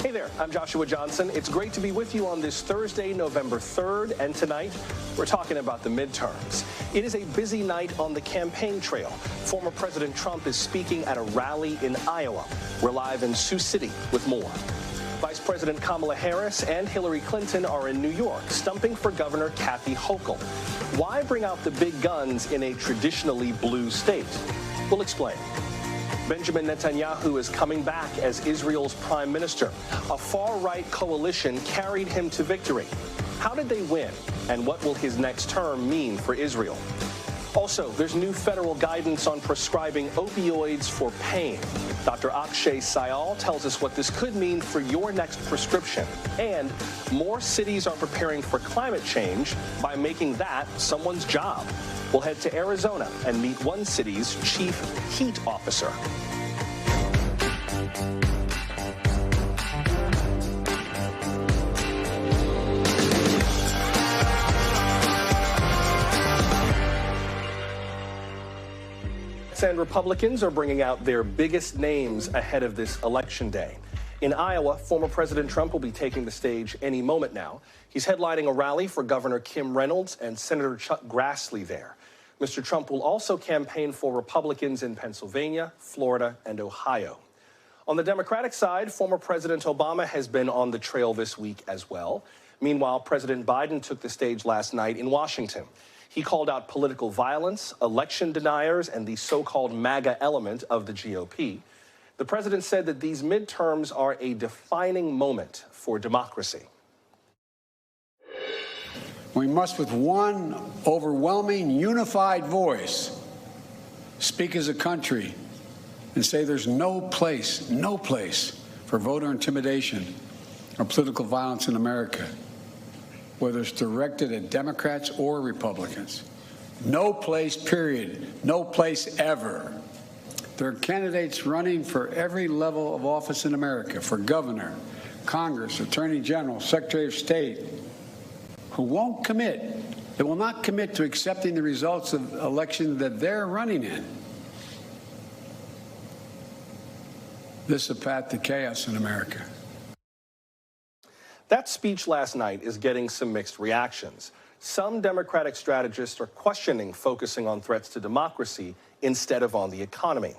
Hey there, I'm Joshua Johnson. It's great to be with you on this Thursday, November 3rd, and tonight we're talking about the midterms. It is a busy night on the campaign trail. Former President Trump is speaking at a rally in Iowa. We're live in Sioux City with more. Vice President Kamala Harris and Hillary Clinton are in New York, stumping for Governor Kathy Hochul. Why bring out the big guns in a traditionally blue state? We'll explain. Benjamin Netanyahu is coming back as Israel's prime minister. A far-right coalition carried him to victory. How did they win, and what will his next term mean for Israel? Also, there's new federal guidance on prescribing opioids for pain. Dr. Akshay Syal tells us what this could mean for your next prescription. And more cities are preparing for climate change by making that someone's job. We'll head to Arizona and meet one city's chief heat officer. And Republicans are bringing out their biggest names ahead of this election day. In Iowa, former President Trump will be taking the stage any moment now. He's headlining a rally for Governor Kim Reynolds and Senator Chuck Grassley there. Mr. Trump will also campaign for Republicans in Pennsylvania, Florida, and Ohio. On the Democratic side, former President Obama has been on the trail this week as well. Meanwhile, President Biden took the stage last night in Washington. He called out political violence, election deniers, and the so-called MAGA element of the GOP. The president said that these midterms are a defining moment for democracy. We must, with one overwhelming, unified voice, speak as a country and say there's no place for voter intimidation or political violence in America, whether it's directed at Democrats or Republicans. No place, period. No place ever. There are candidates running for every level of office in America, for governor, Congress, Attorney General, Secretary of State, who won't commit. They will not commit to accepting the results of elections that they're running in. This is a path to chaos in America. That speech last night is getting some mixed reactions. Some Democratic strategists are questioning focusing on threats to democracy instead of on the economy.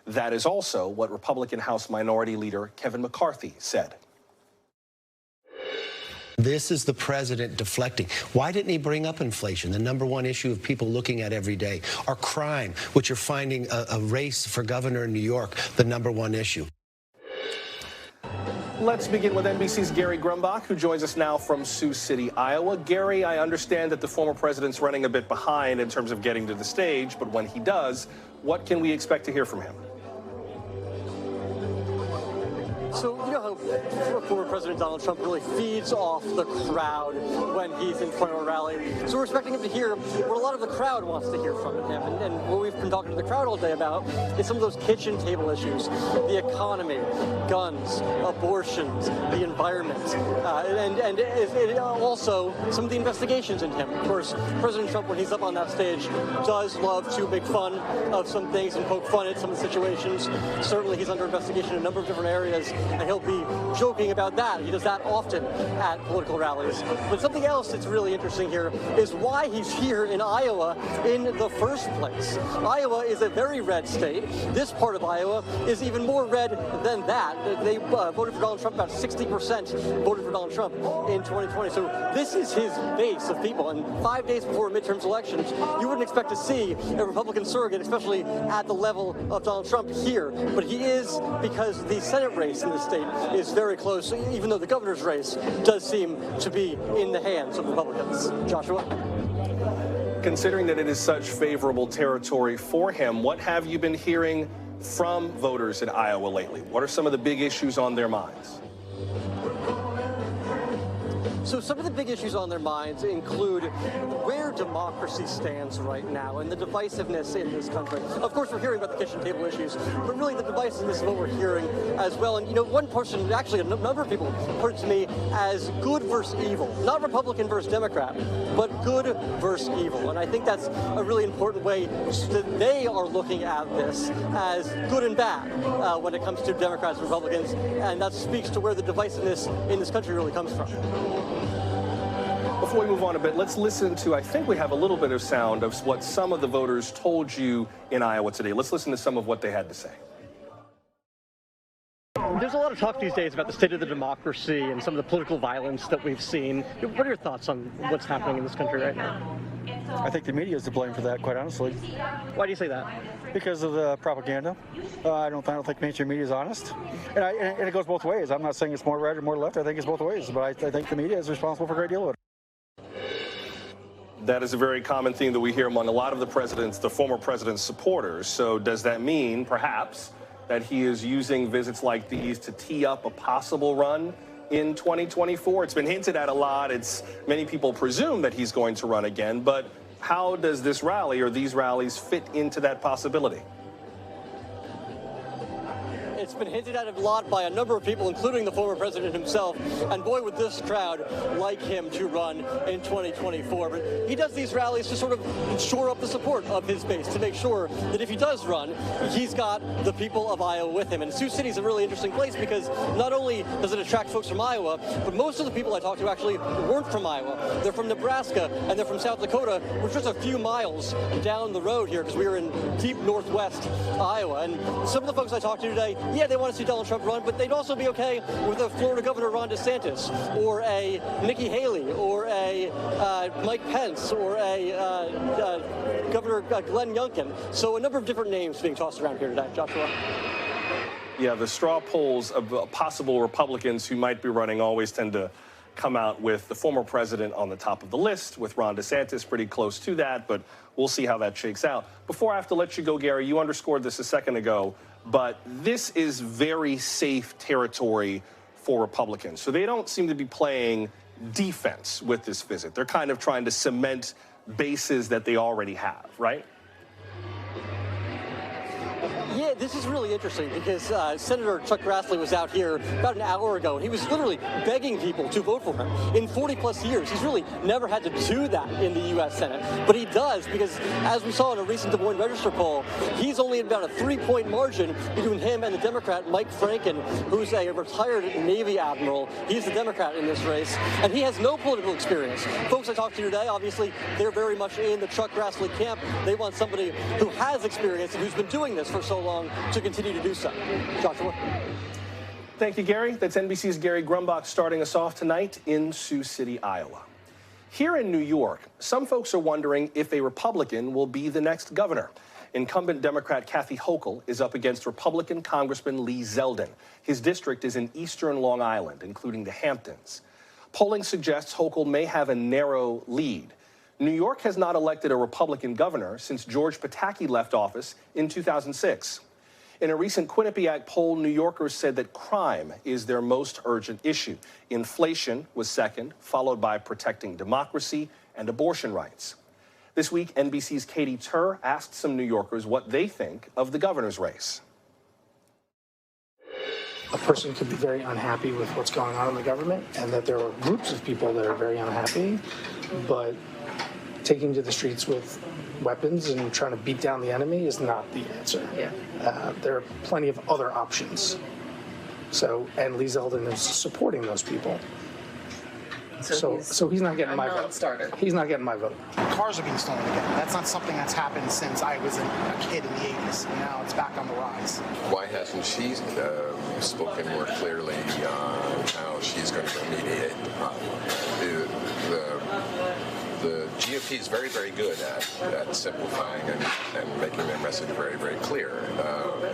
That is also what Republican House Minority Leader Kevin McCarthy said. This is the president deflecting. Why didn't he bring up inflation, the number one issue of people looking at every day, or crime, which you're finding a race for governor in New York, the number one issue? Let's begin with NBC's Gary Grumbach, who joins us now from Sioux City, Iowa. Gary, I understand that the former president's running a bit behind in terms of getting to the stage, but when he does, what can we expect to hear from him? So, you know how former President Donald Trump really feeds off the crowd when he's in front of a rally. So we're expecting him to hear what a lot of the crowd wants to hear from him. And what we've been talking to the crowd all day about is some of those kitchen table issues, the economy, guns, abortions, the environment, and also some of the investigations into him. Of course, President Trump, when he's up on that stage, does love to make fun of some things and poke fun at some of the situations. Certainly he's under investigation in a number of different areas, and he'll be joking about that. He does that often at political rallies. But something else that's really interesting here is why he's here in Iowa in the first place. Iowa is a very red state. This part of Iowa is even more red than that. They voted for Donald Trump. About 60% voted for Donald Trump in 2020. So this is his base of people. And 5 days before midterms elections, you wouldn't expect to see a Republican surrogate, especially at the level of Donald Trump, here. But he is, because the Senate race in the state is very close, even though the governor's race does seem to be in the hands of Republicans. Joshua? Considering that it is such favorable territory for him, what have you been hearing from voters in Iowa lately? What are some of the big issues on their minds? So some of the big issues on their minds include where democracy stands right now and the divisiveness in this country. Of course, we're hearing about the kitchen table issues, but really the divisiveness is what we're hearing as well. And, you know, one person, actually a number of people, put it to me as good versus evil. Not Republican versus Democrat, but good versus evil. And I think that's a really important way that they are looking at this as good and bad when it comes to Democrats and Republicans, and that speaks to where the divisiveness in this country really comes from. Before we move on a bit, let's listen to, I think we have a little bit of sound of what some of the voters told you in Iowa today. Let's listen to some of what they had to say. There's a lot of talk these days about the state of the democracy and some of the political violence that we've seen. What are your thoughts on what's happening in this country right now? I think the media is to blame for that, quite honestly. Why do you say that? Because of the propaganda. I don't think mainstream media is honest, and it goes both ways. I'm not saying it's more right or more left. I think it's both ways, but I think the media is responsible for a great deal of it. That is a very common theme that we hear among a lot of the former president's supporters. So does that mean, perhaps, that he is using visits like these to tee up a possible run in 2024? It's been hinted at a lot. Many people presume that he's going to run again, but how does this rally or these rallies fit into that possibility? It's been hinted at a lot by a number of people, including the former president himself. And boy, would this crowd like him to run in 2024. But he does these rallies to sort of shore up the support of his base, to make sure that if he does run, he's got the people of Iowa with him. And Sioux City is a really interesting place because not only does it attract folks from Iowa, but most of the people I talked to actually weren't from Iowa. They're from Nebraska and they're from South Dakota, which is just a few miles down the road here because we are in deep northwest Iowa. And some of the folks I talked to today, yeah, they want to see Donald Trump run, but they'd also be okay with a Florida Governor Ron DeSantis, or a Nikki Haley, or a Mike Pence, or a Governor Glenn Youngkin. So a number of different names being tossed around here today. Joshua? Yeah, the straw polls of possible Republicans who might be running always tend to come out with the former president on the top of the list, with Ron DeSantis pretty close to that, but we'll see how that shakes out. Before I have to let you go, Gary, you underscored this a second ago, but this is very safe territory for Republicans. So they don't seem to be playing defense with this visit. They're kind of trying to cement bases that they already have, right? Yeah, this is really interesting because Senator Chuck Grassley was out here about an hour ago, and he was literally begging people to vote for him. In 40-plus years, he's really never had to do that in the U.S. Senate. But he does because, as we saw in a recent Des Moines Register poll, he's only about a 3-point margin between him and the Democrat Mike Franken, who's a retired Navy admiral. He's the Democrat in this race, and he has no political experience. Folks I talked to today, obviously, they're very much in the Chuck Grassley camp. They want somebody who has experience and who's been doing this for so long to continue to do so. Joshua? Thank you, Gary. That's NBC's Gary Grumbach starting us off tonight in Sioux City, Iowa. Here in New York, some folks are wondering if a Republican will be the next governor. Incumbent Democrat Kathy Hochul is up against Republican Congressman Lee Zeldin. His district is in eastern Long Island, including the Hamptons. Polling suggests Hochul may have a narrow lead. New York has not elected a Republican governor since George Pataki left office in 2006. In a recent Quinnipiac poll, New Yorkers said that crime is their most urgent issue. Inflation was second, followed by protecting democracy and abortion rights. This week, NBC's Katie Tur asked some New Yorkers what they think of the governor's race. A person could be very unhappy with what's going on in the government, and that there are groups of people that are very unhappy, but taking to the streets with weapons and trying to beat down the enemy is not the answer. Yeah. There are plenty of other options. And Lee Zeldin is supporting those people. So he's not getting my vote. He's not getting my vote. Cars are being stolen again. That's not something that's happened since I was a kid in the 80s. And now it's back on the rise. Why hasn't she spoken more clearly on how she's going to remediate the problem? The GOP is very, very good at simplifying and making their message very, very clear.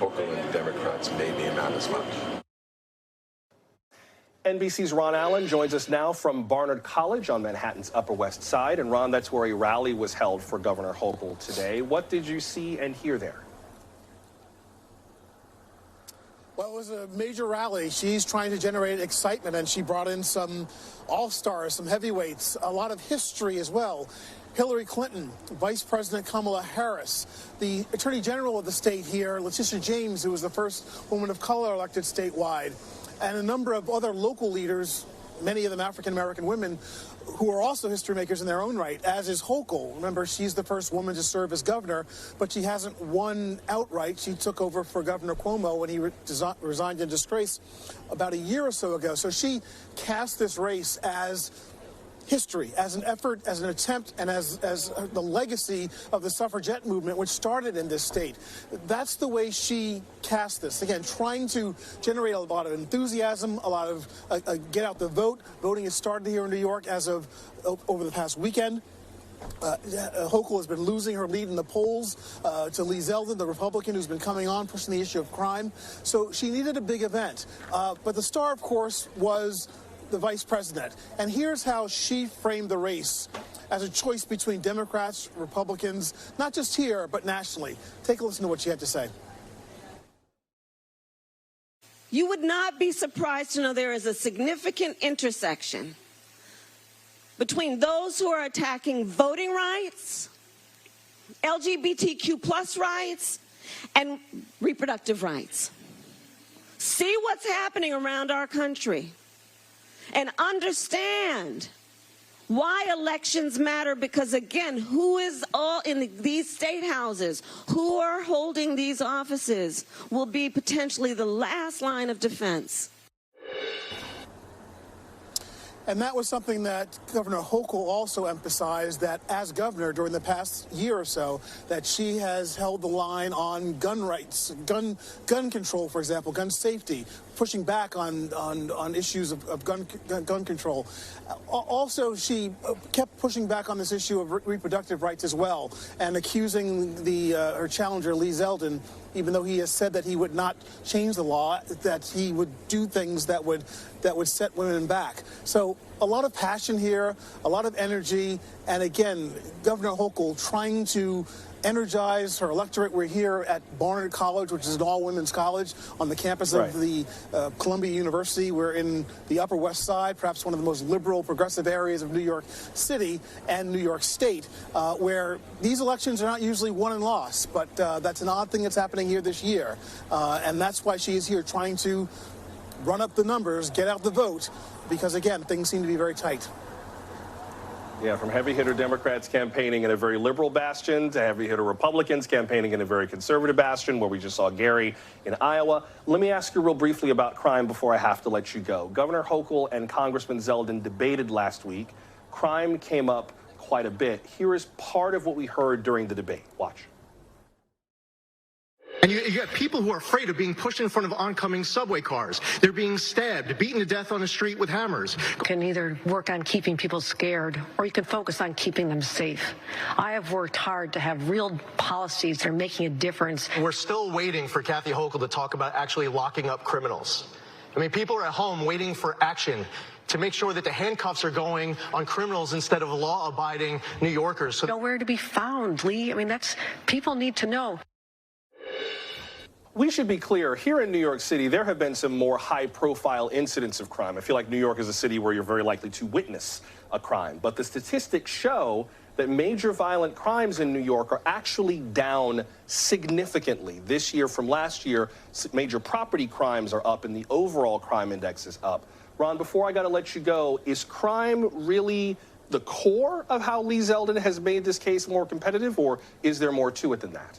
Hochul and the Democrats maybe not as much. NBC's Ron Allen joins us now from Barnard College on Manhattan's Upper West Side. And Ron, that's where a rally was held for Governor Hochul today. What did you see and hear there? Well, it was a major rally. She's trying to generate excitement, and she brought in some all-stars, some heavyweights, a lot of history as well. Hillary Clinton, Vice President Kamala Harris, the Attorney General of the state here, Letitia James, who was the first woman of color elected statewide, and a number of other local leaders many of them African-American women who are also history makers in their own right, as is Hochul. Remember, she's the first woman to serve as governor, but she hasn't won outright. She took over for Governor Cuomo when he resigned in disgrace about a year or so ago. So she cast this race as history, as an effort, as an attempt, and as the legacy of the suffragette movement, which started in this state. That's the way she cast this. Again, trying to generate a lot of enthusiasm, a lot of get out the vote. Voting has started here in New York as of over the past weekend. Hochul has been losing her lead in the polls to Lee Zeldin, the Republican who's been coming on, pushing the issue of crime. So she needed a big event. But the star, of course, was the vice president. And here's how she framed the race as a choice between Democrats, Republicans, not just here, but nationally. Take a listen to what she had to say. You would not be surprised to know there is a significant intersection between those who are attacking voting rights, LGBTQ+ rights, and reproductive rights. See what's happening around our country and understand why elections matter, because again, who is all in these state houses, who are holding these offices, will be potentially the last line of defense. And that was something that Governor Hochul also emphasized, that as governor during the past year or so, that she has held the line on gun rights, gun control, for example, gun safety, pushing back on issues of gun control. Also, she kept pushing back on this issue of reproductive rights as well, and accusing her challenger, Lee Zeldin, even though he has said that he would not change the law, that he would do things that would set women back. So a lot of passion here, a lot of energy, and again, Governor Hochul trying to energize her electorate. We're here at Barnard College, which is an all-women's college on the campus of the Columbia University. We're in the Upper West Side, perhaps one of the most liberal, progressive areas of New York City and New York State, where these elections are not usually won and lost, but that's an odd thing that's happening here this year. And that's why she is here trying to run up the numbers, get out the vote, because, again, things seem to be very tight. Yeah, from heavy-hitter Democrats campaigning in a very liberal bastion to heavy-hitter Republicans campaigning in a very conservative bastion, where we just saw Gary in Iowa. Let me ask you real briefly about crime before I have to let you go. Governor Hochul and Congressman Zeldin debated last week. Crime came up quite a bit. Here is part of what we heard during the debate. Watch. And you got people who are afraid of being pushed in front of oncoming subway cars. They're being stabbed, beaten to death on the street with hammers. You can either work on keeping people scared, or you can focus on keeping them safe. I have worked hard to have real policies that are making a difference. We're still waiting for Kathy Hochul to talk about actually locking up criminals. I mean, people are at home waiting for action to make sure that the handcuffs are going on criminals instead of law-abiding New Yorkers. So nowhere to be found, Lee. I mean, people need to know. We should be clear, here in New York City, there have been some more high-profile incidents of crime. I feel like New York is a city where you're very likely to witness a crime. But the statistics show that major violent crimes in New York are actually down significantly. This year from last year, major property crimes are up and the overall crime index is up. Ron, before I got to let you go, is crime really the core of how Lee Zeldin has made this case more competitive, or is there more to it than that?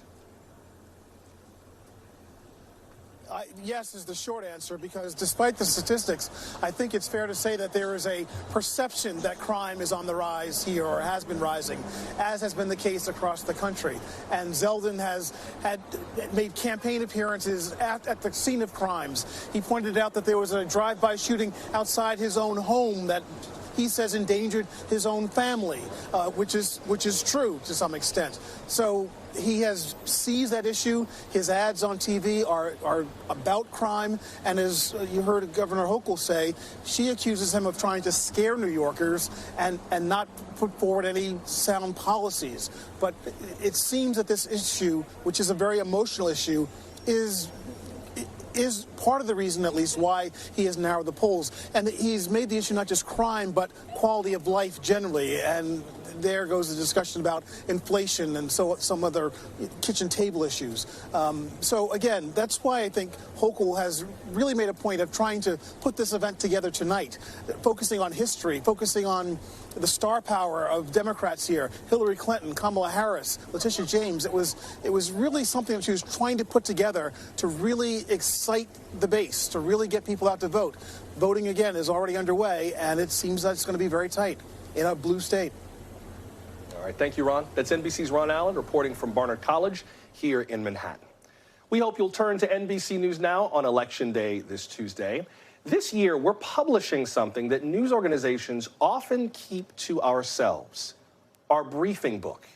Yes is the short answer, because despite the statistics, I think it's fair to say that there is a perception that crime is on the rise here, or has been rising, as has been the case across the country. And Zeldin has made campaign appearances at the scene of crimes. He pointed out that there was a drive-by shooting outside his own home that he says endangered his own family, which is true to some extent. So he has seized that issue. His ads on TV are about crime, and as you heard Governor Hochul say, she accuses him of trying to scare New Yorkers and not put forward any sound policies. But it seems that this issue, which is a very emotional issue, is is part of the reason, at least, why he has narrowed the polls. And he's made the issue not just crime, but quality of life generally. And there goes the discussion about inflation and some other kitchen table issues. So again, that's why I think Hochul has really made a point of trying to put this event together tonight, focusing on history, focusing on the star power of Democrats here, Hillary Clinton, Kamala Harris, Letitia James. It was really something that she was trying to put together to really excite the base, to really get people out to vote. Voting, again, is already underway, and it seems that it's going to be very tight in a blue state. All right, thank you, Ron. That's NBC's Ron Allen reporting from Barnard College here in Manhattan. We hope you'll turn to NBC News Now on Election Day this Tuesday. This year, we're publishing something that news organizations often keep to ourselves, our briefing book.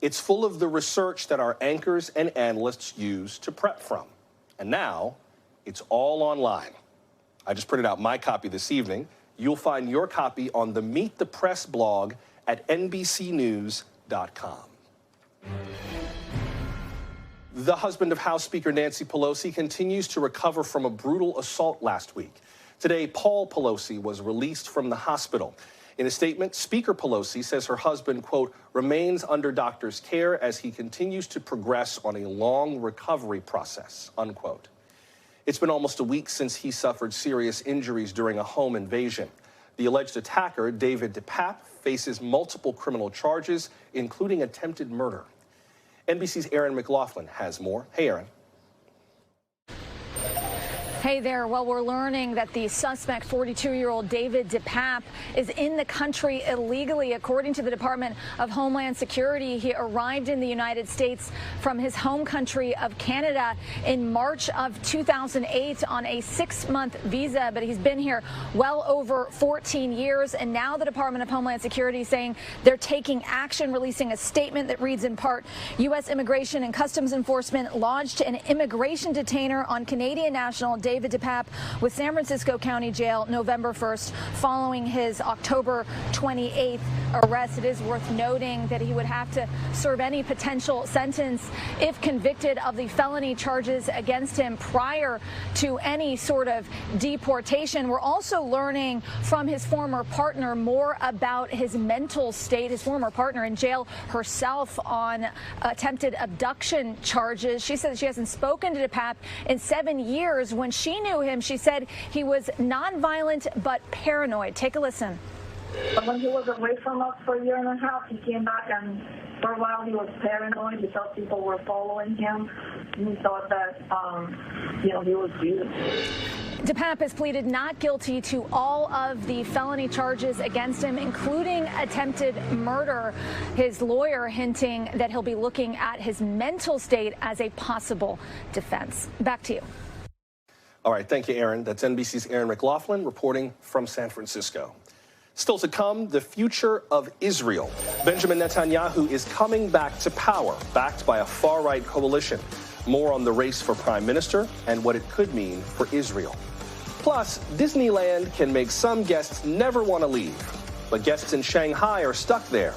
It's full of the research that our anchors and analysts use to prep from. And now, it's all online. I just printed out my copy this evening. You'll find your copy on the Meet the Press blog at NBCnews.com. The husband of House Speaker Nancy Pelosi continues to recover from a brutal assault last week. Today, Paul Pelosi was released from the hospital. In a statement, Speaker Pelosi says her husband, quote, remains under doctor's care as he continues to progress on a long recovery process, unquote. It's been almost a week since he suffered serious injuries during a home invasion. The alleged attacker, David DePape, faces multiple criminal charges, including attempted murder. NBC's Aaron McLaughlin has more. Hey, Aaron. Hey there. Well, we're learning that the suspect, 42-year-old David DePape, is in the country illegally. According to the Department of Homeland Security, he arrived in the United States from his home country of Canada in March of 2008 on a 6-month visa, but he's been here well over 14 years. And now the Department of Homeland Security is saying they're taking action, releasing a statement that reads in part, U.S. Immigration and Customs Enforcement lodged an immigration detainer on Canadian national David DePape with San Francisco County Jail November 1st following his October 28th arrest. It is worth noting that he would have to serve any potential sentence if convicted of the felony charges against him prior to any sort of deportation. We're also learning from his former partner more about his mental state. His former partner in jail herself on attempted abduction charges. She said that she hasn't spoken to DePape in 7 years. When she knew him, she said he was nonviolent but paranoid. Take a listen. But when he was away from us for a year and a half, he came back, and for a while he was paranoid. He thought people were following him. And he thought that, he was used. DePape has pleaded not guilty to all of the felony charges against him, including attempted murder. His lawyer hinting that he'll be looking at his mental state as a possible defense. Back to you. All right, thank you, Aaron. That's NBC's Aaron McLaughlin reporting from San Francisco. Still to come, the future of Israel. Benjamin Netanyahu is coming back to power, backed by a far-right coalition. More on the race for prime minister and what it could mean for Israel. Plus, Disneyland can make some guests never want to leave, but guests in Shanghai are stuck there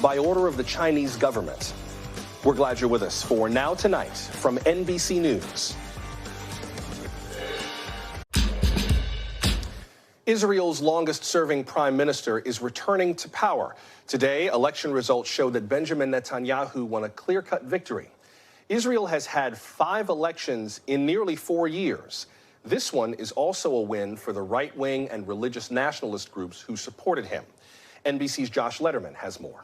by order of the Chinese government. We're glad you're with us for Now Tonight from NBC News. Israel's longest-serving prime minister is returning to power. Today, election results show that Benjamin Netanyahu won a clear-cut victory. Israel has had 5 elections in nearly 4 years. This one is also a win for the right-wing and religious nationalist groups who supported him. NBC's Josh Letterman has more.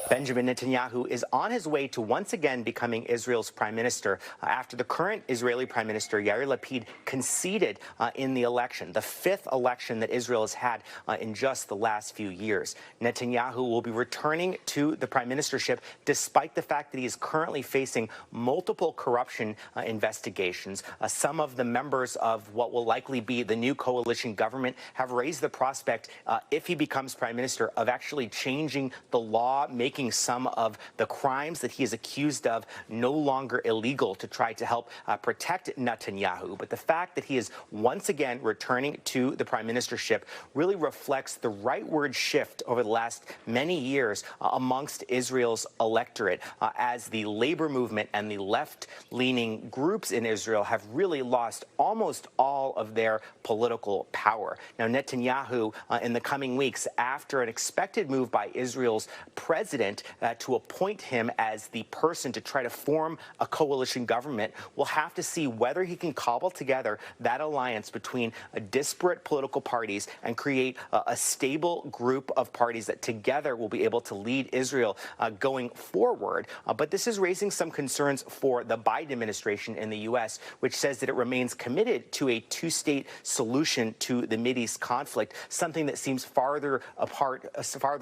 Benjamin Netanyahu is on his way to once again becoming Israel's prime minister after the current Israeli prime minister, Yair Lapid, conceded in the election, the 5th election that Israel has had in just the last few years. Netanyahu will be returning to the prime ministership despite the fact that he is currently facing multiple corruption investigations. Some of the members of what will likely be the new coalition government have raised the prospect, if he becomes prime minister, of actually changing the law, making making some of the crimes that he is accused of no longer illegal to try to help protect Netanyahu. But the fact that he is once again returning to the prime ministership really reflects the rightward shift over the last many years amongst Israel's electorate, as the labor movement and the left-leaning groups in Israel have really lost almost all of their political power. Now, Netanyahu, in the coming weeks, after an expected move by Israel's president to appoint him as the person to try to form a coalition government, will have to see whether he can cobble together that alliance between disparate political parties and create a stable group of parties that together will be able to lead Israel going forward. But this is raising some concerns for the Biden administration in the U.S., which says that it remains committed to a two-state solution to the Mideast conflict, something that seems farther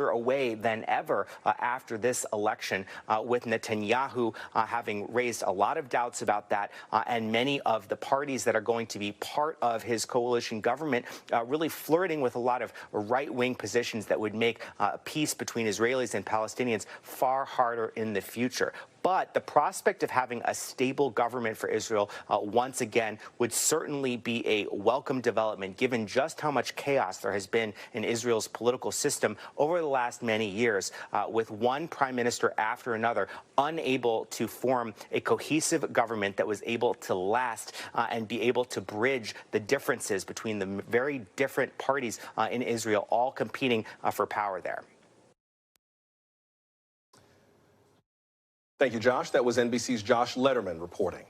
away than ever after this election, with Netanyahu having raised a lot of doubts about that, and many of the parties that are going to be part of his coalition government really flirting with a lot of right-wing positions that would make peace between Israelis and Palestinians far harder in the future. But the prospect of having a stable government for Israel once again would certainly be a welcome development, given just how much chaos there has been in Israel's political system over the last many years, with one prime minister after another unable to form a cohesive government that was able to last and be able to bridge the differences between the very different parties in Israel, all competing for power there. Thank you, Josh. That was NBC's Josh Letterman reporting.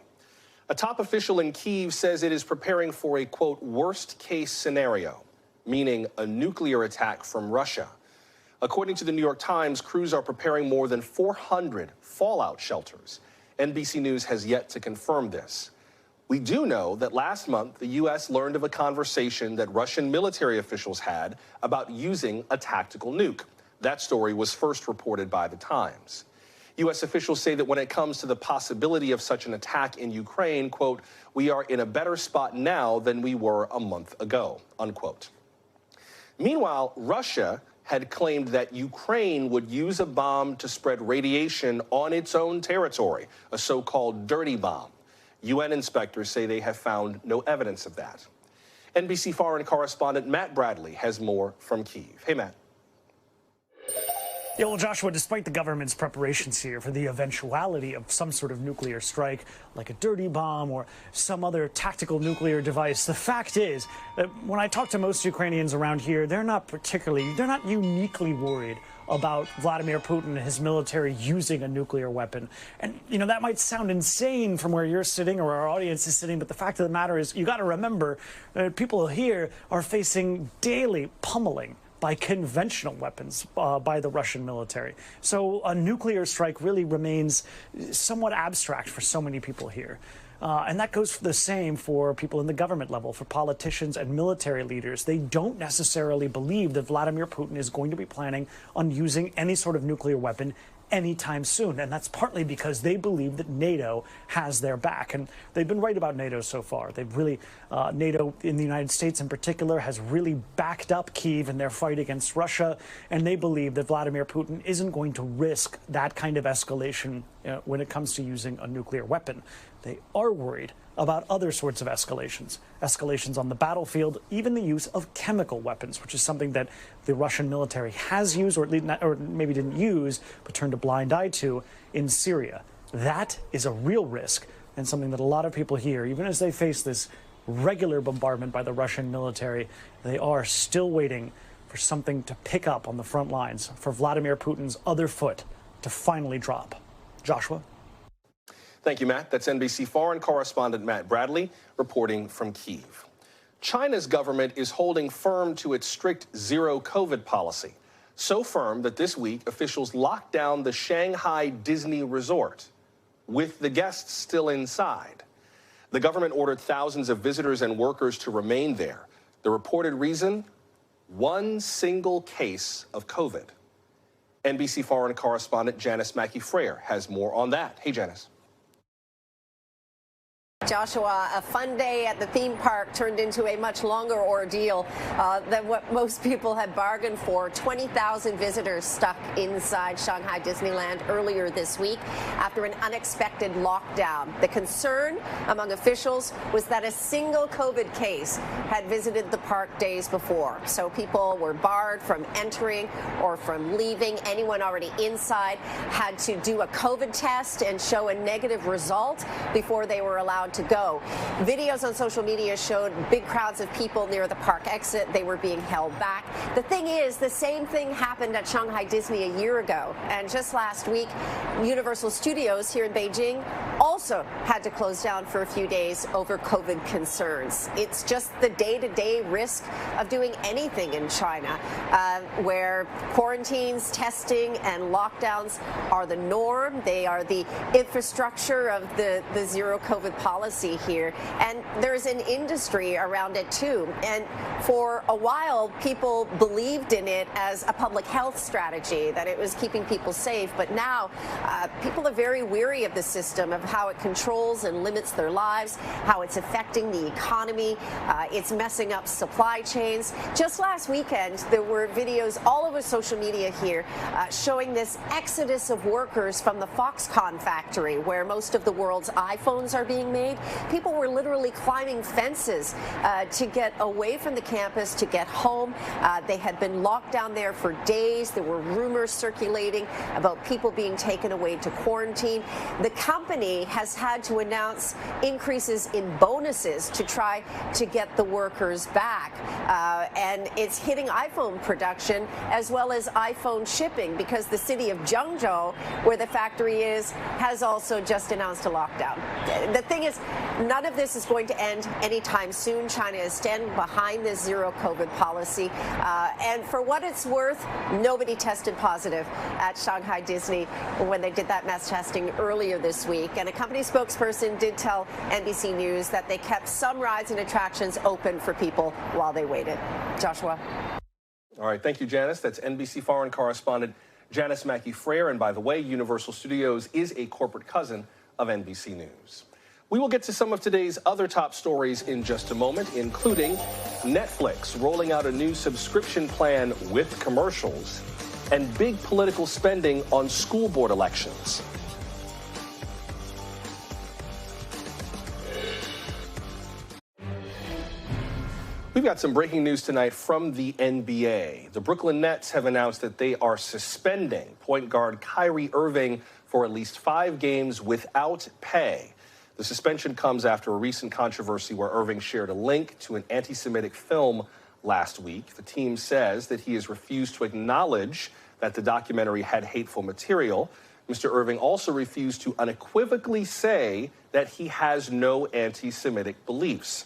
A top official in Kyiv says it is preparing for a, quote, worst-case scenario, meaning a nuclear attack from Russia. According to the New York Times, crews are preparing more than 400 fallout shelters. NBC News has yet to confirm this. We do know that last month, the U.S. learned of a conversation that Russian military officials had about using a tactical nuke. That story was first reported by the Times. U.S. officials say that when it comes to the possibility of such an attack in Ukraine, quote, we are in a better spot now than we were a month ago, unquote. Meanwhile, Russia had claimed that Ukraine would use a bomb to spread radiation on its own territory, a so-called dirty bomb. UN inspectors say they have found no evidence of that. NBC foreign correspondent Matt Bradley has more from Kyiv. Hey, Matt. Yeah, well, Joshua, despite the government's preparations here for the eventuality of some sort of nuclear strike, like a dirty bomb or some other tactical nuclear device, the fact is that when I talk to most Ukrainians around here, they're not uniquely worried about Vladimir Putin and his military using a nuclear weapon. And, you know, that might sound insane from where you're sitting or our audience is sitting, but the fact of the matter is you got to remember that people here are facing daily pummeling by conventional weapons by the Russian military. So a nuclear strike really remains somewhat abstract for so many people here. And that goes for the same for people in the government level, for politicians and military leaders. They don't necessarily believe that Vladimir Putin is going to be planning on using any sort of nuclear weapon anytime soon. And that's partly because they believe that NATO has their back. And they've been right about NATO so far. They've really, NATO in the United States in particular has really backed up Kyiv in their fight against Russia. And they believe that Vladimir Putin isn't going to risk that kind of escalation when it comes to using a nuclear weapon. They are worried about other sorts of escalations on the battlefield, even the use of chemical weapons, which is something that the Russian military has used, or maybe didn't use, but turned a blind eye to in Syria. That is a real risk and something that a lot of people here, even as they face this regular bombardment by the Russian military, they are still waiting for something to pick up on the front lines, for Vladimir Putin's other foot to finally drop. Joshua? Thank you, Matt. That's NBC foreign correspondent Matt Bradley reporting from Kyiv. China's government is holding firm to its strict zero COVID policy, so firm that this week officials locked down the Shanghai Disney Resort with the guests still inside. The government ordered thousands of visitors and workers to remain there. The reported reason? One single case of COVID. NBC foreign correspondent Janice Mackey-Frayer has more on that. Hey, Janice. Joshua, a fun day at the theme park turned into a much longer ordeal than what most people had bargained for. 20,000 visitors stuck inside Shanghai Disneyland earlier this week after an unexpected lockdown. The concern among officials was that a single COVID case had visited the park days before. So people were barred from entering or from leaving. Anyone already inside had to do a COVID test and show a negative result before they were allowed to go. Videos on social media showed big crowds of people near the park exit. They were being held back. The thing is, the same thing happened at Shanghai Disney a year ago. And just last week, Universal Studios here in Beijing also had to close down for a few days over COVID concerns. It's just the day-to-day risk of doing anything in China, where quarantines, testing, and lockdowns are the norm. They are the infrastructure of the zero COVID policy here. And there's an industry around it too. And for a while, people believed in it as a public health strategy, that it was keeping people safe. But now people are very weary of the system, of how it controls and limits their lives, how it's affecting the economy. It's messing up supply chains. Just last weekend, there were videos all over social media here showing this exodus of workers from the Foxconn factory, where most of the world's iPhones are being made. People were literally climbing fences to get away from the campus, to get home. They had been locked down there for days. There were rumors circulating about people being taken away to quarantine. The company has had to announce increases in bonuses to try to get the workers back. And it's hitting iPhone production as well as iPhone shipping, because the city of Zhengzhou, where the factory is, has also just announced a lockdown. The thing is, none of this is going to end anytime soon. China is standing behind this zero COVID policy. And for what it's worth, nobody tested positive at Shanghai Disney when they did that mass testing earlier this week. And a company spokesperson did tell NBC News that they kept some rides and attractions open for people while they waited. Joshua. All right. Thank you, Janice. That's NBC foreign correspondent Janice Mackey-Frayer. And by the way, Universal Studios is a corporate cousin of NBC News. We will get to some of today's other top stories in just a moment, including Netflix rolling out a new subscription plan with commercials and big political spending on school board elections. We've got some breaking news tonight from the NBA. The Brooklyn Nets have announced that they are suspending point guard Kyrie Irving for at least 5 games without pay. The suspension comes after a recent controversy where Irving shared a link to an anti-Semitic film last week. The team says that he has refused to acknowledge that the documentary had hateful material. Mr. Irving also refused to unequivocally say that he has no anti-Semitic beliefs.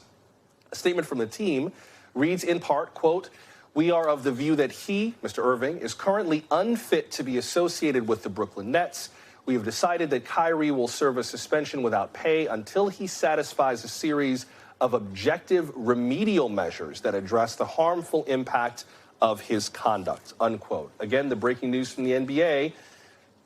A statement from the team reads in part, quote, "We are of the view that he, Mr. Irving, is currently unfit to be associated with the Brooklyn Nets. We have decided that Kyrie will serve a suspension without pay until he satisfies a series of objective remedial measures that address the harmful impact of his conduct," unquote. Again, the breaking news from the NBA.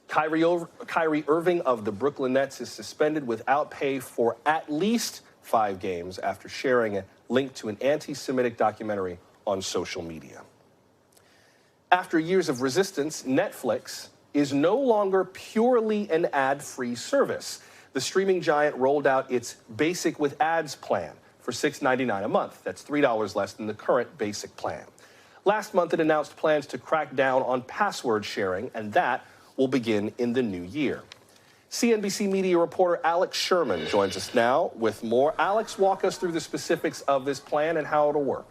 Kyrie Irving of the Brooklyn Nets is suspended without pay for at least 5 games after sharing a link to an anti-Semitic documentary on social media. After years of resistance, Netflix is no longer purely an ad-free service. The streaming giant rolled out its Basic with Ads plan for $6.99 a month. That's $3 less than the current basic plan. Last month, it announced plans to crack down on password sharing, and that will begin in the new year. CNBC media reporter Alex Sherman joins us now with more. Alex, walk us through the specifics of this plan and how it'll work.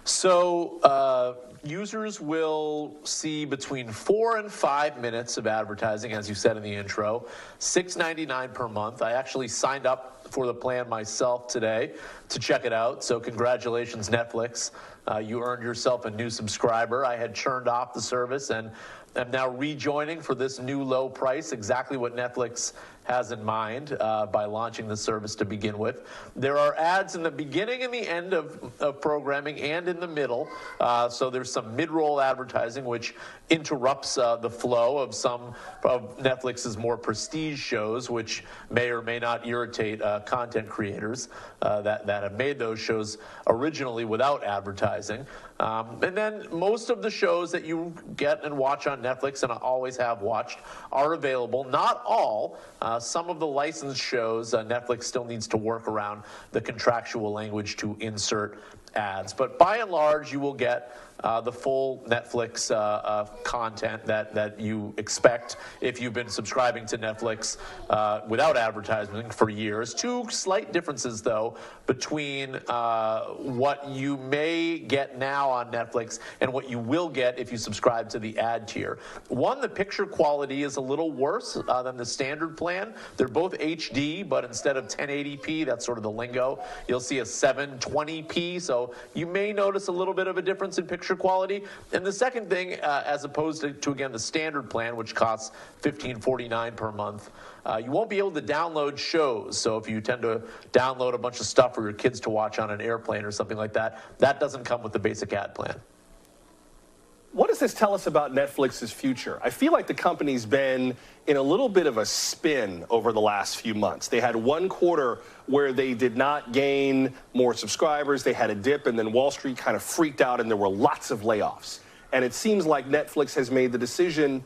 So users will see between 4 and 5 minutes of advertising, as you said in the intro, $6.99 per month. I actually signed up for the plan myself today to check it out. So congratulations, Netflix. You earned yourself a new subscriber. I had churned off the service and am now rejoining for this new low price, exactly what Netflix has in mind by launching the service to begin with. There are ads in the beginning and the end of programming and in the middle. So there's some mid-roll advertising, which interrupts the flow of some of Netflix's more prestige shows, which may or may not irritate content creators that have made those shows originally without advertising. And then most of the shows that you get and watch on Netflix, and I always have watched, are available. Not all. Some of the licensed shows, Netflix still needs to work around the contractual language to insert ads. But by and large, you will get the full Netflix content that you expect if you've been subscribing to Netflix without advertising for years. Two slight differences, though, between what you may get now on Netflix and what you will get if you subscribe to the ad tier. One, the picture quality is a little worse than the standard plan. They're both HD, but instead of 1080p, that's sort of the lingo, you'll see a 720p, so you may notice a little bit of a difference in picture quality. And the second thing, as opposed to again, the standard plan, which costs $15.49 per month, you won't be able to download shows. So if you tend to download a bunch of stuff for your kids to watch on an airplane or something like that, that doesn't come with the basic ad plan. What does this tell us about Netflix's future? I feel like the company's been in a little bit of a spin over the last few months. They had one quarter where they did not gain more subscribers. They had a dip, and then Wall Street kind of freaked out, and there were lots of layoffs. And it seems like Netflix has made the decision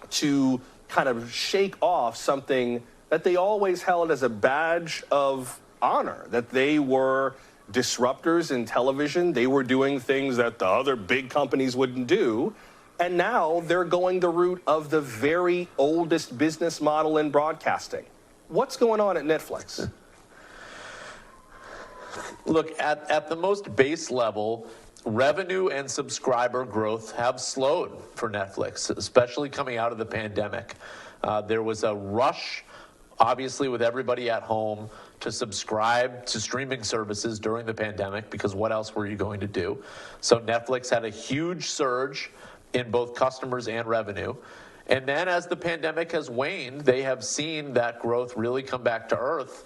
to kind of shake off something that they always held as a badge of honor, that they were disruptors in television. They were doing things that the other big companies wouldn't do. And now they're going the route of the very oldest business model in broadcasting. What's going on at Netflix? Look, at the most base level, revenue and subscriber growth have slowed for Netflix, especially coming out of the pandemic. There was a rush, obviously, with everybody at home to subscribe to streaming services during the pandemic, because what else were you going to do? So Netflix had a huge surge in both customers and revenue. And then as the pandemic has waned, they have seen that growth really come back to earth.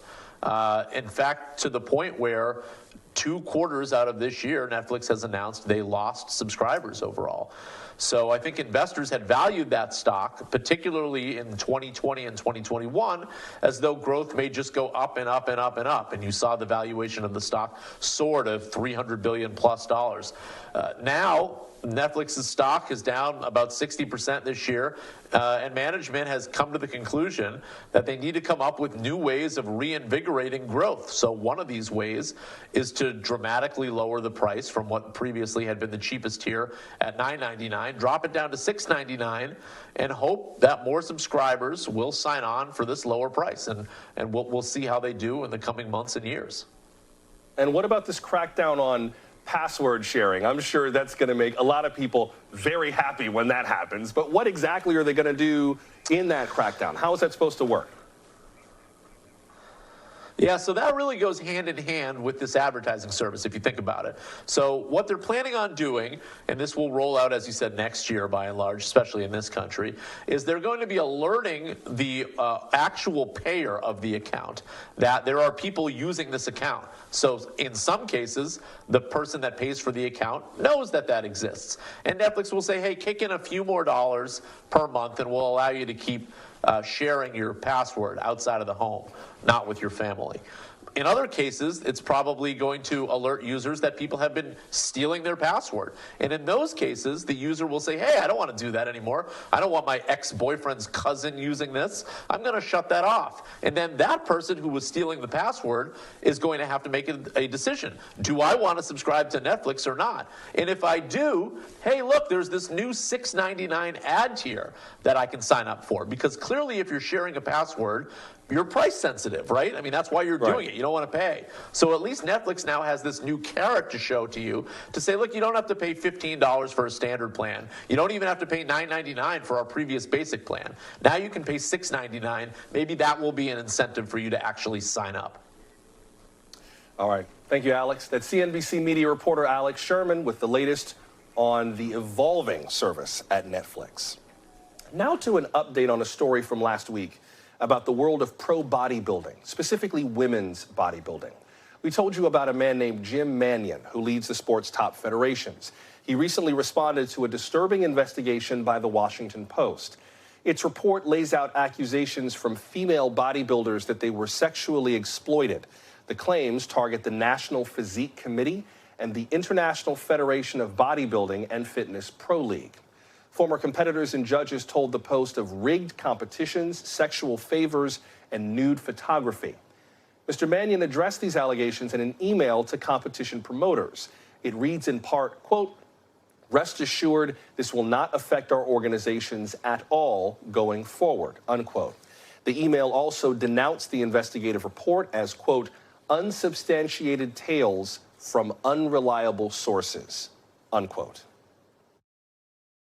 In fact, to the point where 2 quarters out of this year, Netflix has announced they lost subscribers overall. So I think investors had valued that stock, particularly in 2020 and 2021, as though growth may just go up and up and up and up. And you saw the valuation of the stock soar to $300 billion plus. Now, Netflix's stock is down about 60% this year, and management has come to the conclusion that they need to come up with new ways of reinvigorating growth. So one of these ways is to dramatically lower the price from what previously had been the cheapest tier at $9.99, drop it down to $6.99, and hope that more subscribers will sign on for this lower price. And we'll see how they do in the coming months and years. And what about this crackdown on password sharing? I'm sure that's going to make a lot of people very happy when that happens. But what exactly are they going to do in that crackdown? How is that supposed to work? Yeah, so that really goes hand in hand with this advertising service, if you think about it. So what they're planning on doing, and this will roll out, as you said, next year by and large, especially in this country, is they're going to be alerting the actual payer of the account that there are people using this account. So in some cases, the person that pays for the account knows that that exists. And Netflix will say, hey, kick in a few more dollars per month and we'll allow you to keep sharing your password outside of the home, not with your family. In other cases, it's probably going to alert users that people have been stealing their password. And in those cases, the user will say, hey, I don't want to do that anymore. I don't want my ex-boyfriend's cousin using this. I'm going to shut that off. And then that person who was stealing the password is going to have to make a decision. Do I want to subscribe to Netflix or not? And if I do, hey, look, there's this new $6.99 ad tier that I can sign up for. Because clearly, if you're sharing a password, you're price sensitive, right? I mean, that's why you're doing it. You don't want to pay. So at least Netflix now has this new carrot to show to you to say, look, you don't have to pay $15 for a standard plan. You don't even have to pay $9.99 for our previous basic plan. Now you can pay $6.99. Maybe that will be an incentive for you to actually sign up. All right. Thank you, Alex. That's CNBC media reporter Alex Sherman with the latest on the evolving service at Netflix. Now to an update on a story from last week about the world of pro bodybuilding, specifically women's bodybuilding. We told you about a man named Jim Mannion, who leads the sport's top federations. He recently responded to a disturbing investigation by the Washington Post. Its report lays out accusations from female bodybuilders that they were sexually exploited. The claims target the National Physique Committee and the International Federation of Bodybuilding and Fitness Pro League. Former competitors and judges told the Post of rigged competitions, sexual favors, and nude photography. Mr. Mannion addressed these allegations in an email to competition promoters. It reads in part, quote, "Rest assured, this will not affect our organizations at all going forward," unquote. The email also denounced the investigative report as, quote, "unsubstantiated tales from unreliable sources," unquote.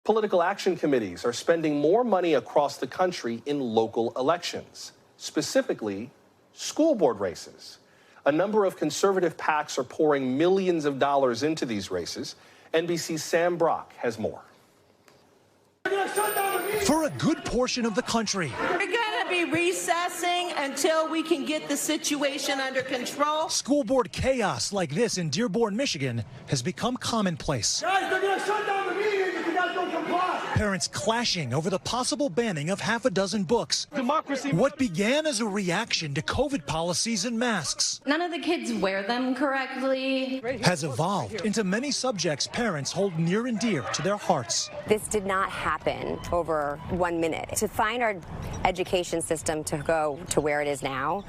Political action committees are spending more money across the country in local elections, specifically school board races. A number of conservative PACs are pouring millions of dollars into these races. NBC's Sam Brock has more. For a good portion of the country, we're going to be recessing until we can get the situation under control. School board chaos like this in Dearborn, Michigan has become commonplace. Guys, they're going to shut down the meeting if you guys don't comply. Parents clashing over the possible banning of half a dozen books. Democracy. What began as a reaction to COVID policies and masks. None of the kids wear them correctly. Has evolved into many subjects parents hold near and dear to their hearts. This did not happen over 1 minute. To find our education system to go to where it is now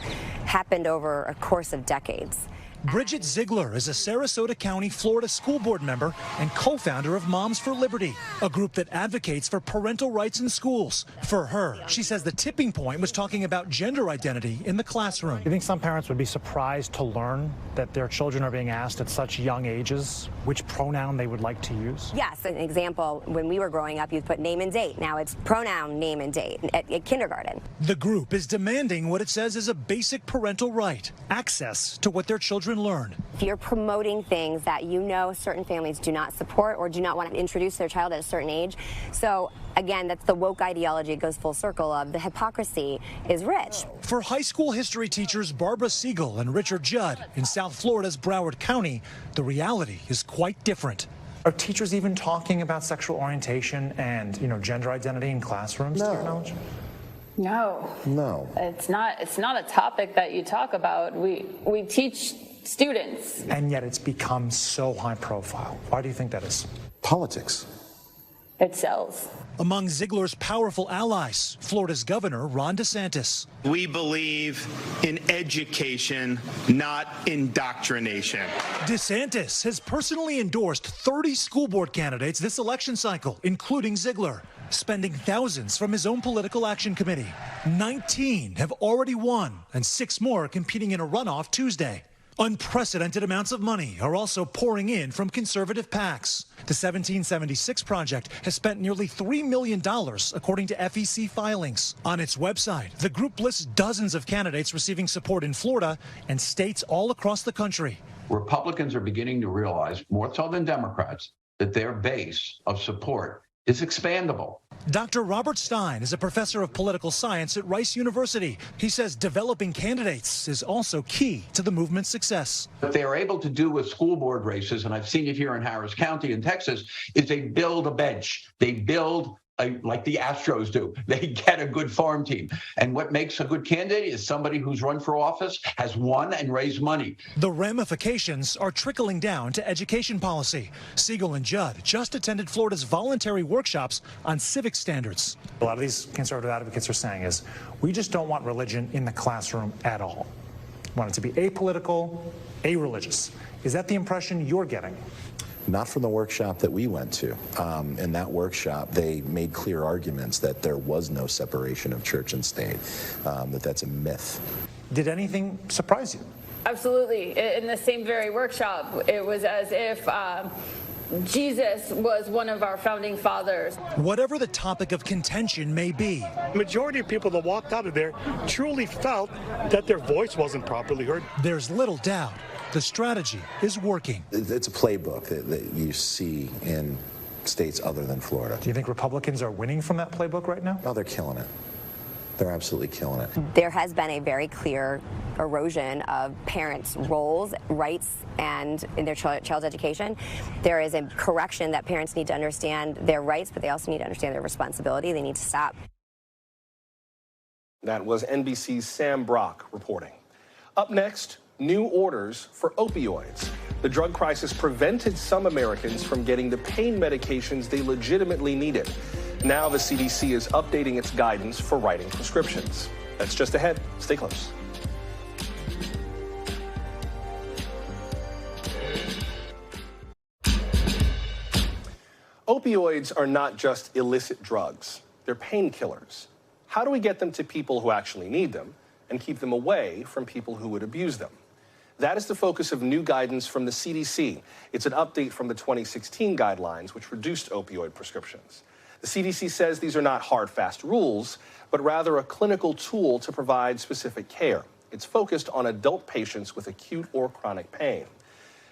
happened over a course of decades. Bridget Ziegler is a Sarasota County, Florida school board member and co-founder of Moms for Liberty, a group that advocates for parental rights in schools. For her, she says the tipping point was talking about gender identity in the classroom. You think some parents would be surprised to learn that their children are being asked at such young ages which pronoun they would like to use? Yes, an example, when we were growing up, you'd put name and date. Now it's pronoun, name and date at kindergarten. The group is demanding what it says is a basic parental right, access to what their children learn. If you're promoting things that you know certain families do not support or do not want to introduce their child at a certain age, so again, that's the woke ideology. It goes full circle of the hypocrisy is rich. For high school history teachers Barbara Siegel and Richard Judd in South Florida's Broward County, the reality is quite different. Are teachers even talking about sexual orientation and, gender identity in classrooms, to your knowledge? No. It's not a topic that you talk about. We teach students. And yet it's become so high profile. Why do you think that is? Politics. It sells. Among Ziegler's powerful allies, Florida's Governor Ron DeSantis. We believe in education, not indoctrination. DeSantis has personally endorsed 30 school board candidates this election cycle, including Ziegler, spending thousands from his own political action committee. 19 have already won, and 6 more are competing in a runoff Tuesday. Unprecedented amounts of money are also pouring in from conservative PACs. The 1776 Project has spent nearly $3 million, according to FEC filings. On its website, the group lists dozens of candidates receiving support in Florida and states all across the country. Republicans are beginning to realize, more so than Democrats, that their base of support is expandable. Dr. Robert Stein is a professor of political science at Rice University. He says developing candidates is also key to the movement's success. What they are able to do with school board races, and I've seen it here in Harris County in Texas, is they build a bench. They build like the Astros do. They get a good farm team. And what makes a good candidate is somebody who's run for office, has won, and raised money. The ramifications are trickling down to education policy. Siegel and Judd just attended Florida's voluntary workshops on civic standards. A lot of these conservative advocates are saying is, we just don't want religion in the classroom at all. We want it to be apolitical, a-religious. Is that the impression you're getting? Not from the workshop that we went to. In that workshop, they made clear arguments that there was no separation of church and state, that's a myth. Did anything surprise you? Absolutely. In the same very workshop, it was as if Jesus was one of our founding fathers. Whatever the topic of contention may be, majority of people that walked out of there truly felt that their voice wasn't properly heard. There's little doubt the strategy is working. It's a playbook that you see in states other than Florida. Do you think Republicans are winning from that playbook right now? Oh, they're killing it. They're absolutely killing it. There has been a very clear erosion of parents' roles, rights, and in their child's education. There is a correction that parents need to understand their rights, but they also need to understand their responsibility. They need to stop. That was NBC's Sam Brock reporting. Up next, new orders for opioids. The drug crisis prevented some Americans from getting the pain medications they legitimately needed. Now the CDC is updating its guidance for writing prescriptions. That's just ahead. Stay close. Opioids are not just illicit drugs. They're painkillers. How do we get them to people who actually need them and keep them away from people who would abuse them? That is the focus of new guidance from the CDC. It's an update from the 2016 guidelines, which reduced opioid prescriptions. The CDC says these are not hard, fast rules, but rather a clinical tool to provide specific care. It's focused on adult patients with acute or chronic pain.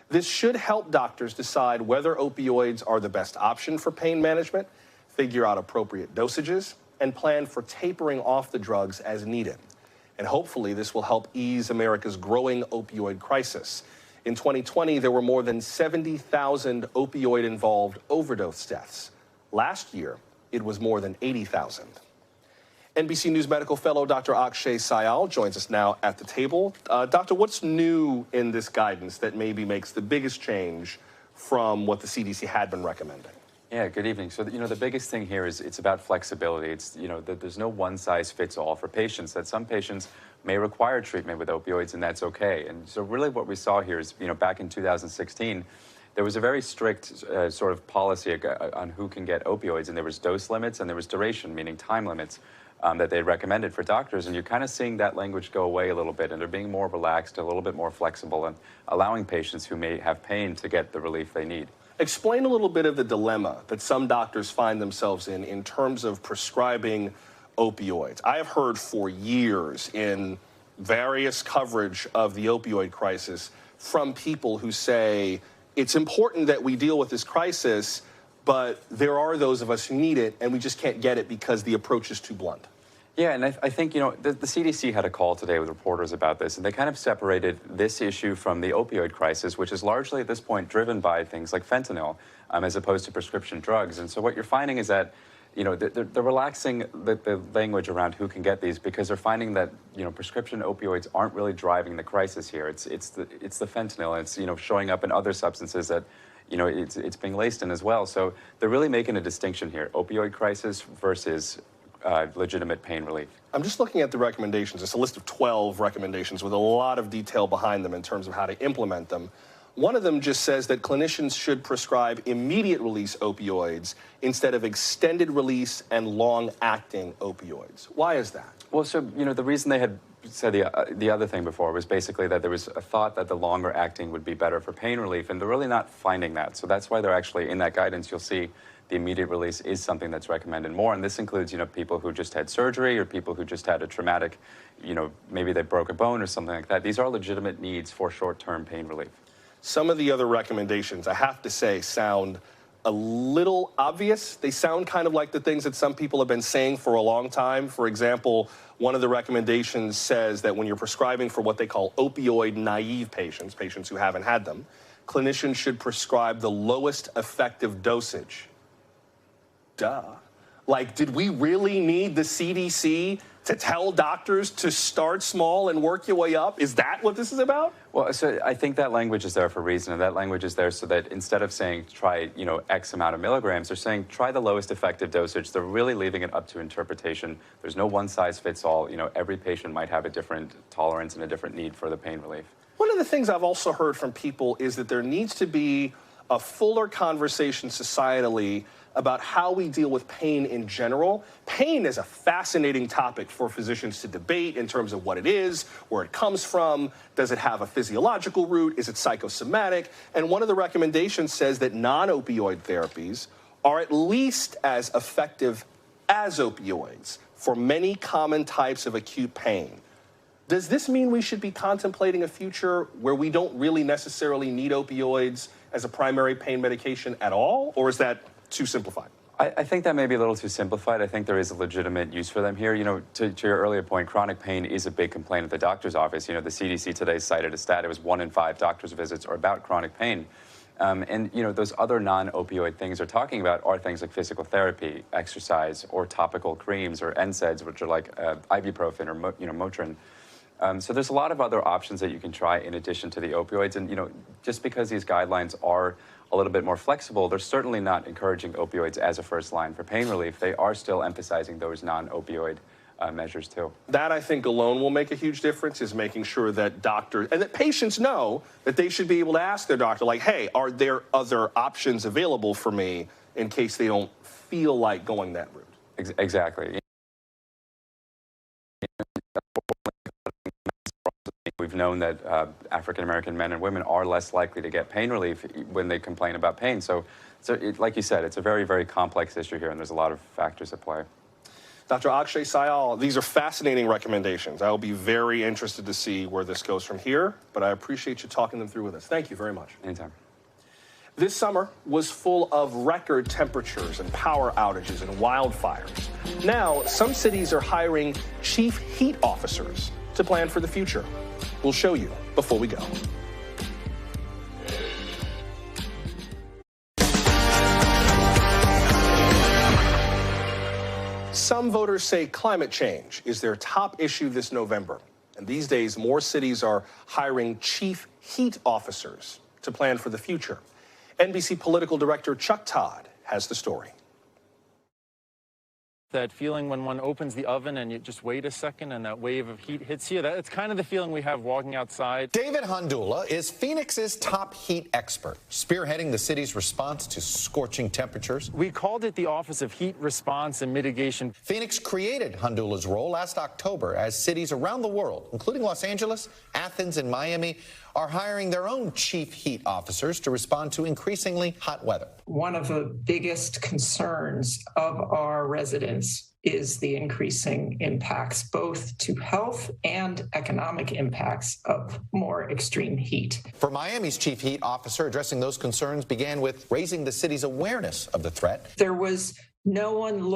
This should help doctors decide whether opioids are the best option for pain management, figure out appropriate dosages, and plan for tapering off the drugs as needed. And hopefully this will help ease America's growing opioid crisis. In 2020, there were more than 70,000 opioid-involved overdose deaths. Last year, it was more than 80,000. NBC News medical fellow Dr. Akshay Syal joins us now at the table. Doctor, what's new in this guidance that maybe makes the biggest change from what the CDC had been recommending? Yeah, good evening. So, the biggest thing here is it's about flexibility. It's, that there's no one-size-fits-all for patients, that some patients may require treatment with opioids, and that's okay. And so really what we saw here is, back in 2016, there was a very strict sort of policy on who can get opioids, and there was dose limits and there was duration, meaning time limits, that they recommended for doctors. And you're kind of seeing that language go away a little bit, and they're being more relaxed, a little bit more flexible, and allowing patients who may have pain to get the relief they need. Explain a little bit of the dilemma that some doctors find themselves in terms of prescribing opioids. I have heard for years in various coverage of the opioid crisis from people who say, it's important that we deal with this crisis, but there are those of us who need it, and we just can't get it because the approach is too blunt. Yeah, and I think, the CDC had a call today with reporters about this, and they kind of separated this issue from the opioid crisis, which is largely at this point driven by things like fentanyl, as opposed to prescription drugs. And so what you're finding is that, they're relaxing the language around who can get these because they're finding that, prescription opioids aren't really driving the crisis here. It's the fentanyl, and it's, showing up in other substances that, it's being laced in as well. So they're really making a distinction here, opioid crisis versus legitimate pain relief. I'm just looking at the recommendations. It's a list of 12 recommendations with a lot of detail behind them in terms of how to implement them. One of them just says that clinicians should prescribe immediate release opioids instead of extended release and long-acting opioids. Why is that? Well, so, the reason they had said the other thing before was basically that there was a thought that the longer acting would be better for pain relief, and they're really not finding that. So that's why they're actually, in that guidance, you'll see the immediate release is something that's recommended more. And this includes, people who just had surgery or people who just had a traumatic, maybe they broke a bone or something like that. These are legitimate needs for short-term pain relief. Some of the other recommendations, I have to say, sound a little obvious. They sound kind of like the things that some people have been saying for a long time. For example, one of the recommendations says that when you're prescribing for what they call opioid-naive patients, patients who haven't had them, clinicians should prescribe the lowest effective dosage. Duh. Like, did we really need the CDC to tell doctors to start small and work your way up? Is that what this is about? Well, so I think that language is there for a reason, and that language is there so that instead of saying try, X amount of milligrams, they're saying try the lowest effective dosage. They're really leaving it up to interpretation. There's no one size fits all. Every patient might have a different tolerance and a different need for the pain relief. One of the things I've also heard from people is that there needs to be a fuller conversation societally about how we deal with pain in general. Pain is a fascinating topic for physicians to debate in terms of what it is, where it comes from, does it have a physiological root, is it psychosomatic? And one of the recommendations says that non-opioid therapies are at least as effective as opioids for many common types of acute pain. Does this mean we should be contemplating a future where we don't really necessarily need opioids as a primary pain medication at all, or is that too simplified? I think that may be a little too simplified. I think there is a legitimate use for them here. You know, to your earlier point, chronic pain is a big complaint at the doctor's office. You know, the CDC today cited a stat. It was 1 in 5 doctor's visits are about chronic pain. And, you know, those other non-opioid things they're talking about are things like physical therapy, exercise, or topical creams, or NSAIDs, which are like ibuprofen or, Motrin. So there's a lot of other options that you can try in addition to the opioids. And, you know, just because these guidelines are a little bit more flexible, they're certainly not encouraging opioids as a first line for pain relief. They are still emphasizing those non-opioid measures too. That, I think, alone will make a huge difference, is making sure that doctors and that patients know that they should be able to ask their doctor, like, hey, are there other options available for me in case they don't feel like going that route? Exactly. We've known that African-American men and women are less likely to get pain relief when they complain about pain. So like you said, it's a very, very complex issue here, and there's a lot of factors at play. Dr. Akshay Syal, these are fascinating recommendations. I will be very interested to see where this goes from here, but I appreciate you talking them through with us. Thank you very much. Anytime. This summer was full of record temperatures and power outages and wildfires. Now, some cities are hiring chief heat officers to plan for the future. We'll show you before we go. Some voters say climate change is their top issue this November. And these days, more cities are hiring chief heat officers to plan for the future. NBC political director Chuck Todd has the story. That feeling when one opens the oven and you just wait a second and that wave of heat hits you, that's kind of the feeling we have walking outside. David Hundula is Phoenix's top heat expert, spearheading the city's response to scorching temperatures. We called it the Office of Heat Response and Mitigation. Phoenix created Hundula's role last October as cities around the world, including Los Angeles, Athens, and Miami, are hiring their own chief heat officers to respond to increasingly hot weather. One of the biggest concerns of our residents is the increasing impacts, both to health and economic impacts of more extreme heat. For Miami's chief heat officer, addressing those concerns began with raising the city's awareness of the threat. There was no one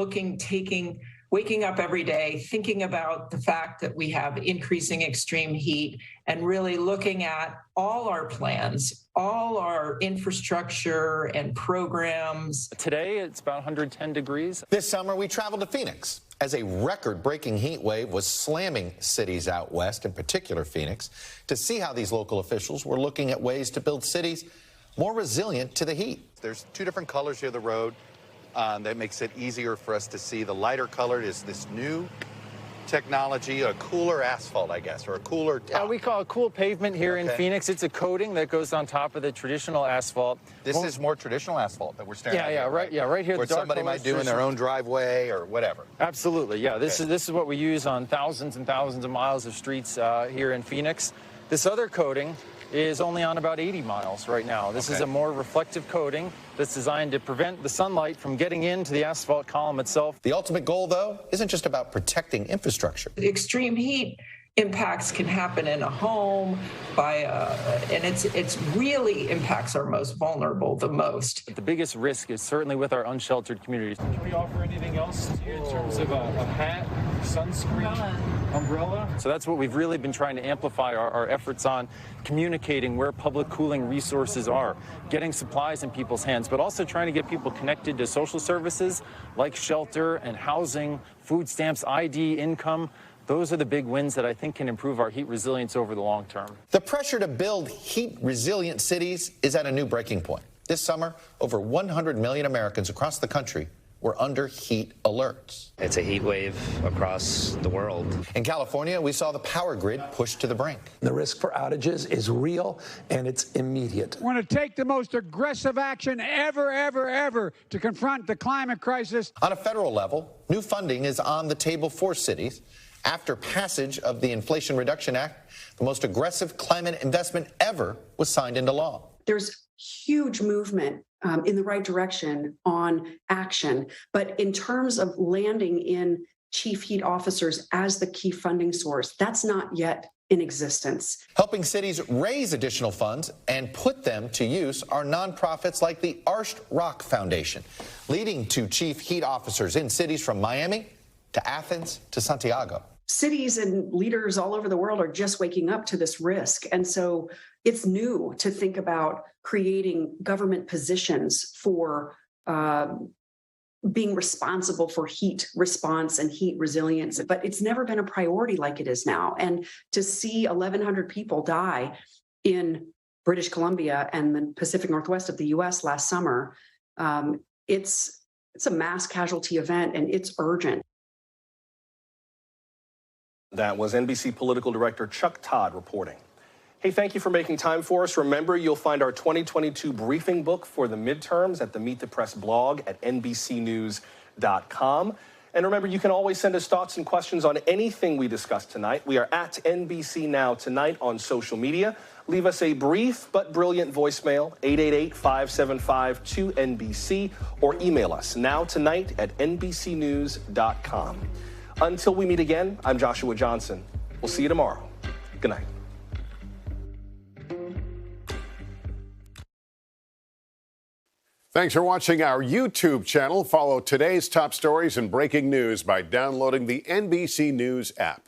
waking up every day, thinking about the fact that we have increasing extreme heat and really looking at all our plans, all our infrastructure and programs. Today, it's about 110 degrees. This summer, we traveled to Phoenix as a record-breaking heat wave was slamming cities out west, in particular Phoenix, to see how these local officials were looking at ways to build cities more resilient to the heat. There's two different colors here of the road. That makes it easier for us to see. The lighter colored is this new technology, a cooler asphalt, I guess, or a cooler top. We call it cool pavement here in Phoenix. It's a coating that goes on top of the traditional asphalt. This is more traditional asphalt that we're staring at. Right here. Where somebody might do in their own driveway or whatever. Absolutely, yeah. This is what we use on thousands and thousands of miles of streets here in Phoenix. This other coating is only on about 80 miles right now. This is a more reflective coating that's designed to prevent the sunlight from getting into the asphalt column itself. The ultimate goal, though, isn't just about protecting infrastructure. Extreme heat impacts can happen in a home and it's really impacts our most vulnerable the most. The biggest risk is certainly with our unsheltered communities. Can we offer anything else to you in terms of a hat, sunscreen, umbrella? So that's what we've really been trying to amplify our efforts on, communicating where public cooling resources are, getting supplies in people's hands, but also trying to get people connected to social services like shelter and housing, food stamps, ID, income. Those are the big wins that I think can improve our heat resilience over the long term. The pressure to build heat-resilient cities is at a new breaking point. This summer, over 100 million Americans across the country were under heat alerts. It's a heat wave across the world. In California, we saw the power grid pushed to the brink. The risk for outages is real, and it's immediate. We're going to take the most aggressive action ever to confront the climate crisis. On a federal level, new funding is on the table for cities. After passage of the Inflation Reduction Act, the most aggressive climate investment ever was signed into law. There's huge movement in the right direction on action, but in terms of landing in chief heat officers as the key funding source, that's not yet in existence. Helping cities raise additional funds and put them to use are nonprofits like the Arched Rock Foundation, leading to chief heat officers in cities from Miami to Athens to Santiago. Cities and leaders all over the world are just waking up to this risk. And so it's new to think about creating government positions for being responsible for heat response and heat resilience. But it's never been a priority like it is now. And to see 1,100 people die in British Columbia and the Pacific Northwest of the U.S. last summer, it's a mass casualty event, and it's urgent. That was NBC Political Director Chuck Todd reporting. Hey, thank you for making time for us. Remember, you'll find our 2022 briefing book for the midterms at the Meet the Press blog at NBCnews.com. And remember, you can always send us thoughts and questions on anything we discussed tonight. We are at NBC Now Tonight on social media. Leave us a brief but brilliant voicemail, 888-575-2NBC, or email us nowtonight@NBCnews.com. Until we meet again, I'm Joshua Johnson. We'll see you tomorrow. Good night. Thanks for watching our YouTube channel. Follow today's top stories and breaking news by downloading the NBC News app.